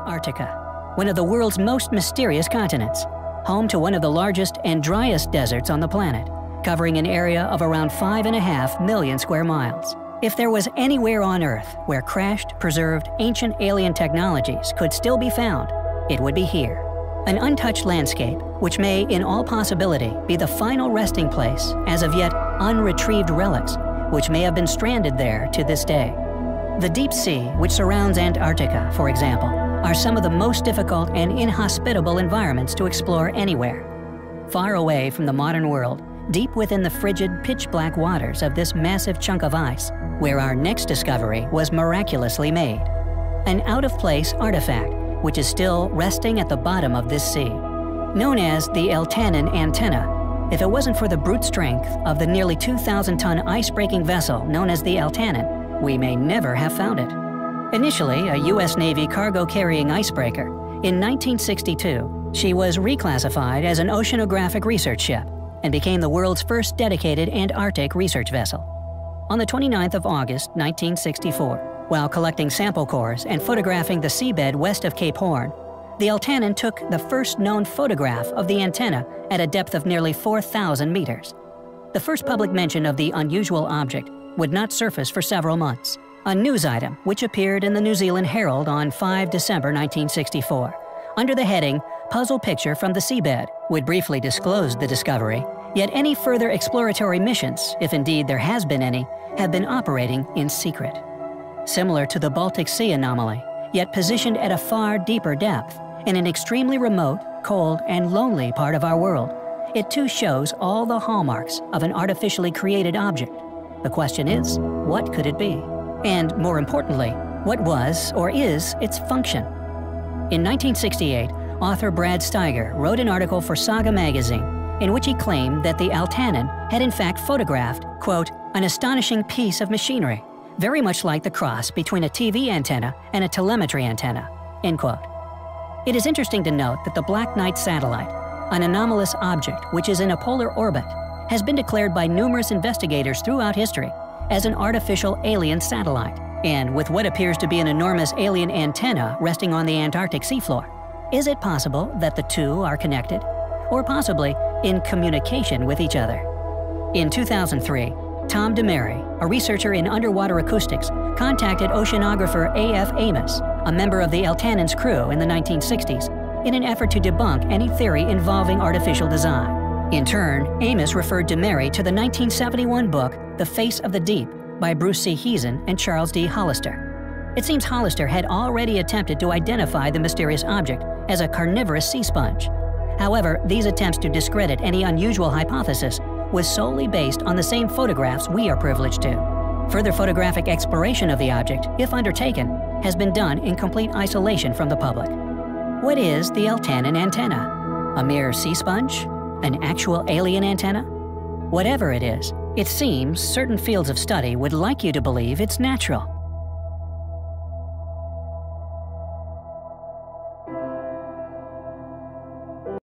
Antarctica, one of the world's most mysterious continents, home to one of the largest and driest deserts on the planet, covering an area of around 5.5 million square miles. If there was anywhere on Earth where crashed, preserved, ancient alien technologies could still be found, it would be here. An untouched landscape, which may, in all possibility, be the final resting place as of yet unretrieved relics, which may have been stranded there to this day. The deep sea, which surrounds Antarctica, for example, are some of the most difficult and inhospitable environments to explore anywhere. Far away from the modern world, deep within the frigid, pitch-black waters of this massive chunk of ice, where our next discovery was miraculously made. An out-of-place artifact, which is still resting at the bottom of this sea. Known as the Eltanin antenna, if it wasn't for the brute strength of the nearly 2,000-ton ice-breaking vessel known as the Eltanin, we may never have found it. Initially a U.S. Navy cargo-carrying icebreaker, in 1962, she was reclassified as an oceanographic research ship and became the world's first dedicated Antarctic research vessel. On the 29th of August, 1964, while collecting sample cores and photographing the seabed west of Cape Horn, the Eltanin took the first known photograph of the antenna at a depth of nearly 4,000 meters. The first public mention of the unusual object would not surface for several months. A news item which appeared in the New Zealand Herald on 5 December 1964, under the heading, "Puzzle Picture from the Seabed," would briefly disclose the discovery, yet any further exploratory missions, if indeed there has been any, have been operating in secret. Similar to the Baltic Sea anomaly, yet positioned at a far deeper depth, in an extremely remote, cold, and lonely part of our world, it too shows all the hallmarks of an artificially created object. The question is, what could it be? And more importantly, what was or is its function? In 1968, author Brad Steiger wrote an article for Saga magazine in which he claimed that the Eltanin had in fact photographed, quote, "an astonishing piece of machinery, very much like the cross between a TV antenna and a telemetry antenna," end quote. It is interesting to note that the Black Knight satellite, an anomalous object which is in a polar orbit, has been declared by numerous investigators throughout history as an artificial alien satellite, and with what appears to be an enormous alien antenna resting on the Antarctic seafloor. Is it possible that the two are connected? Or possibly in communication with each other? In 2003, Tom DeMary, a researcher in underwater acoustics, contacted oceanographer A.F. Amos, a member of the Eltanin's crew in the 1960s, in an effort to debunk any theory involving artificial design. In turn, Amos referred DeMary to the 1971 book The Face of the Deep by Bruce C. Heezen and Charles D. Hollister. It seems Hollister had already attempted to identify the mysterious object as a carnivorous sea sponge. However, these attempts to discredit any unusual hypothesis was solely based on the same photographs we are privileged to. Further photographic exploration of the object, if undertaken, has been done in complete isolation from the public. What is the Eltanin antenna? A mere sea sponge? An actual alien antenna? Whatever it is, it seems certain fields of study would like you to believe it's natural.